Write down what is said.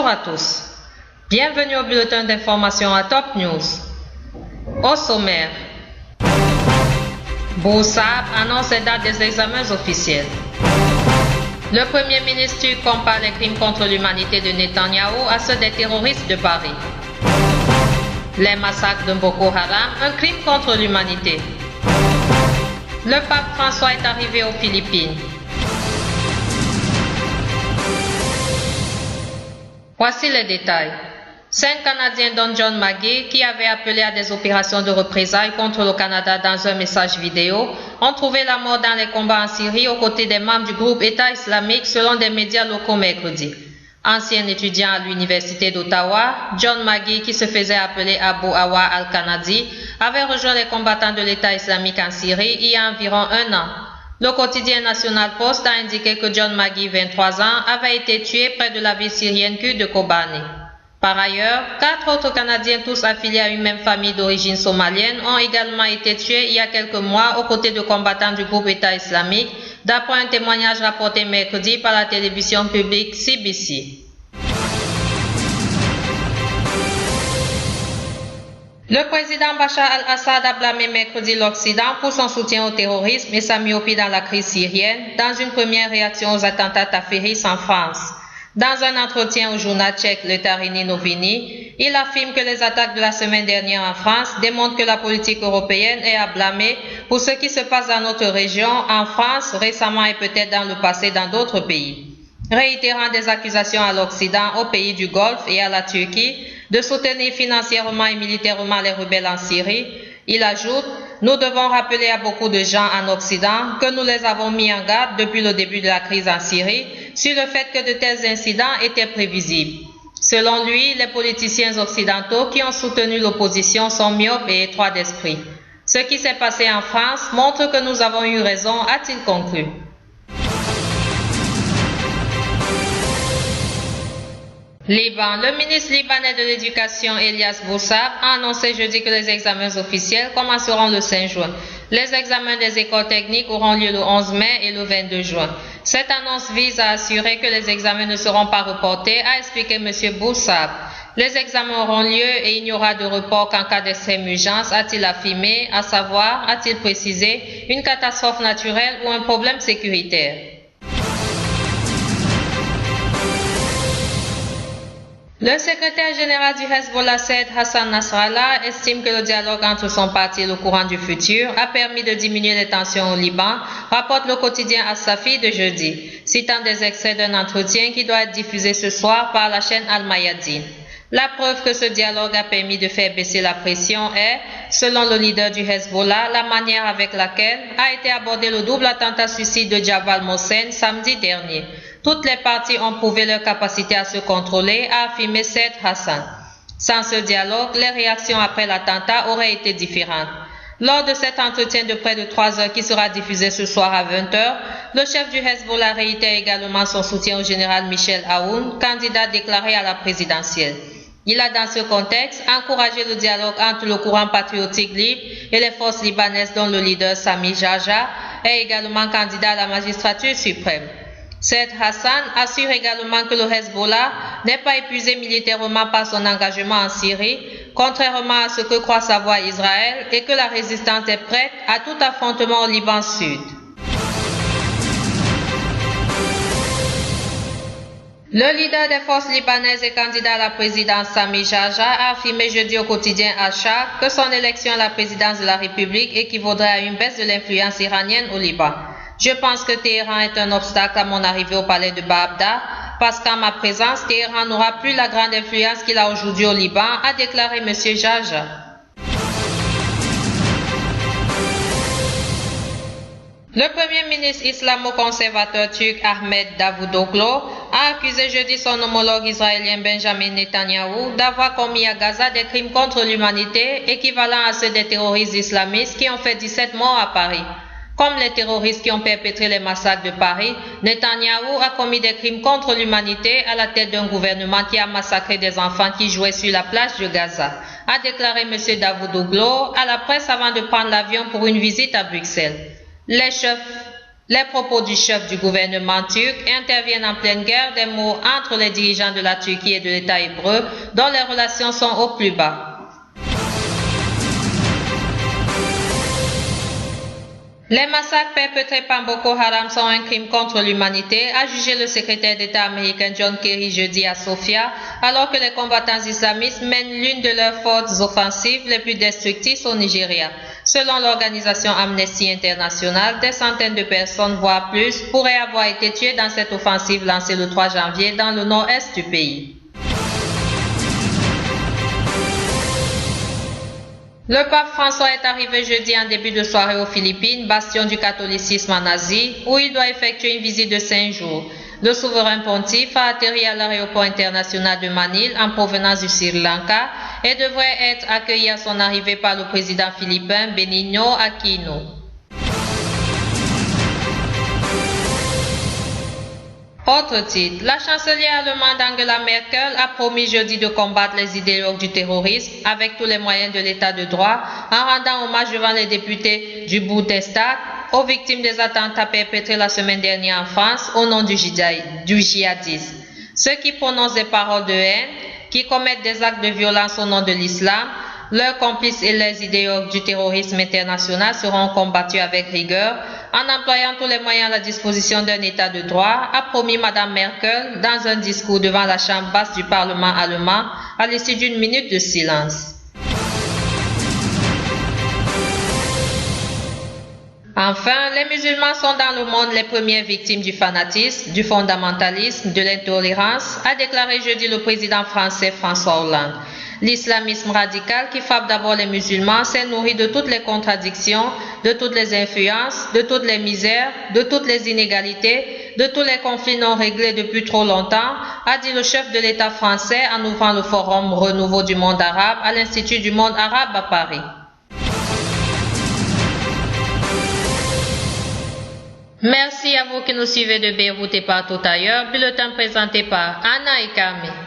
Bonjour à tous. Bienvenue au bulletin d'information à Top News. Au sommaire, Boussab annonce les dates des examens officiels. Le Premier ministre turc compare les crimes contre l'humanité de Netanyahou à ceux des terroristes de Paris. Les massacres de Boko Haram, un crime contre l'humanité. Le pape François est arrivé aux Philippines. Voici les détails. 5 Canadiens dont John Magee, qui avait appelé à des opérations de représailles contre le Canada dans un message vidéo, ont trouvé la mort dans les combats en Syrie aux côtés des membres du groupe État islamique selon des médias locaux mercredi. Ancien étudiant à l'Université d'Ottawa, John Magee, qui se faisait appeler Abu Awa al-Kanadi, avait rejoint les combattants de l'État islamique en Syrie il y a environ un an. Le quotidien National Post a indiqué que John Magee, 23 ans, avait été tué près de la ville syrienne kurde de Kobani. Par ailleurs, 4 autres Canadiens, tous affiliés à une même famille d'origine somalienne, ont également été tués il y a quelques mois aux côtés de combattants du groupe État islamique, d'après un témoignage rapporté mercredi par la télévision publique CBC. Le président Bachar al-Assad a blâmé mercredi l'Occident pour son soutien au terrorisme et sa myopie dans la crise syrienne, dans une première réaction aux attentats tafiristes en France. Dans un entretien au journal tchèque Le Tarini Noviny, il affirme que les attaques de la semaine dernière en France démontrent que la politique européenne est à blâmer pour ce qui se passe dans notre région, en France, récemment et peut-être dans le passé dans d'autres pays. Réitérant des accusations à l'Occident, aux pays du Golfe et à la Turquie de soutenir financièrement et militairement les rebelles en Syrie, il ajoute « Nous devons rappeler à beaucoup de gens en Occident que nous les avons mis en garde depuis le début de la crise en Syrie sur le fait que de tels incidents étaient prévisibles. » Selon lui, les politiciens occidentaux qui ont soutenu l'opposition sont myopes et étroits d'esprit. Ce qui s'est passé en France montre que nous avons eu raison, a-t-il conclu. Liban. Le ministre libanais de l'Éducation, Elias Boussab, a annoncé jeudi que les examens officiels commenceront le 5 juin. Les examens des écoles techniques auront lieu le 11 mai et le 22 juin. Cette annonce vise à assurer que les examens ne seront pas reportés, a expliqué M. Boussab. Les examens auront lieu et il n'y aura de report qu'en cas d'extrême urgence, a-t-il affirmé, à savoir, a-t-il précisé, une catastrophe naturelle ou un problème sécuritaire. Le secrétaire général du Hezbollah, Saïd Hassan Nasrallah, estime que le dialogue entre son parti et le courant du futur a permis de diminuer les tensions au Liban, rapporte le quotidien As-Safi de jeudi, citant des extraits d'un entretien qui doit être diffusé ce soir par la chaîne Al-Mayadin. La preuve que ce dialogue a permis de faire baisser la pression est, selon le leader du Hezbollah, la manière avec laquelle a été abordé le double attentat suicide de Jabal Mohsen samedi dernier. Toutes les parties ont prouvé leur capacité à se contrôler, a affirmé Saïd Hassan. Sans ce dialogue, les réactions après l'attentat auraient été différentes. Lors de cet entretien de près de 3 heures qui sera diffusé ce soir à 20 h, le chef du Hezbollah réitère également son soutien au général Michel Aoun, candidat déclaré à la présidentielle. Il a dans ce contexte encouragé le dialogue entre le courant patriotique libre et les forces libanaises dont le leader Sami Jarjah est également candidat à la magistrature suprême. Saïd Hassan assure également que le Hezbollah n'est pas épuisé militairement par son engagement en Syrie, contrairement à ce que croit savoir Israël, et que la résistance est prête à tout affrontement au Liban Sud. Le leader des forces libanaises et candidat à la présidence Sami Jarjah a affirmé jeudi au quotidien Al-Shaq que son élection à la présidence de la République équivaudrait à une baisse de l'influence iranienne au Liban. Je pense que Téhéran est un obstacle à mon arrivée au palais de Bagdad, parce qu'en ma présence, Téhéran n'aura plus la grande influence qu'il a aujourd'hui au Liban, a déclaré M. Jarjah. Le premier ministre islamo-conservateur turc Ahmed Davutoglu a accusé jeudi son homologue israélien Benjamin Netanyahou d'avoir commis à Gaza des crimes contre l'humanité équivalents à ceux des terroristes islamistes qui ont fait 17 morts à Paris. Comme les terroristes qui ont perpétré les massacres de Paris, Netanyahou a commis des crimes contre l'humanité à la tête d'un gouvernement qui a massacré des enfants qui jouaient sur la plage de Gaza, a déclaré M. Davutoglu à la presse avant de prendre l'avion pour une visite à Bruxelles. Les chefs Les propos du chef du gouvernement turc interviennent en pleine guerre des mots entre les dirigeants de la Turquie et de l'État hébreu, dont les relations sont au plus bas. Les massacres perpétrés par Boko Haram sont un crime contre l'humanité, a jugé le secrétaire d'État américain John Kerry jeudi à Sofia, alors que les combattants islamistes mènent l'une de leurs fortes offensives les plus destructrices au Nigeria. Selon l'organisation Amnesty International, des centaines de personnes, voire plus, pourraient avoir été tuées dans cette offensive lancée le 3 janvier dans le nord-est du pays. Le pape François est arrivé jeudi en début de soirée aux Philippines, bastion du catholicisme en Asie, où il doit effectuer une visite de 5 jours. Le souverain pontife a atterri à l'aéroport international de Manille en provenance du Sri Lanka et devrait être accueilli à son arrivée par le président philippin Benigno Aquino. Autre titre, la chancelière allemande Angela Merkel a promis jeudi de combattre les idéologues du terrorisme avec tous les moyens de l'état de droit en rendant hommage devant les députés du Bundestag aux victimes des attentats perpétrés la semaine dernière en France au nom du djihadisme. Ceux qui prononcent des paroles de haine, qui commettent des actes de violence au nom de l'islam, leurs complices et les idéologues du terrorisme international seront combattus avec rigueur en employant tous les moyens à la disposition d'un état de droit, a promis Mme Merkel dans un discours devant la chambre basse du Parlement allemand à l'issue d'une minute de silence. Enfin, les musulmans sont dans le monde les premières victimes du fanatisme, du fondamentalisme, de l'intolérance, a déclaré jeudi le président français François Hollande. L'islamisme radical qui frappe d'abord les musulmans s'est nourri de toutes les contradictions, de toutes les influences, de toutes les misères, de toutes les inégalités, de tous les conflits non réglés depuis trop longtemps, a dit le chef de l'État français en ouvrant le forum Renouveau du monde arabe à l'Institut du monde arabe à Paris. Merci à vous qui nous suivez de Beyrouth et partout ailleurs. Bulletin présenté par Anna et Camille.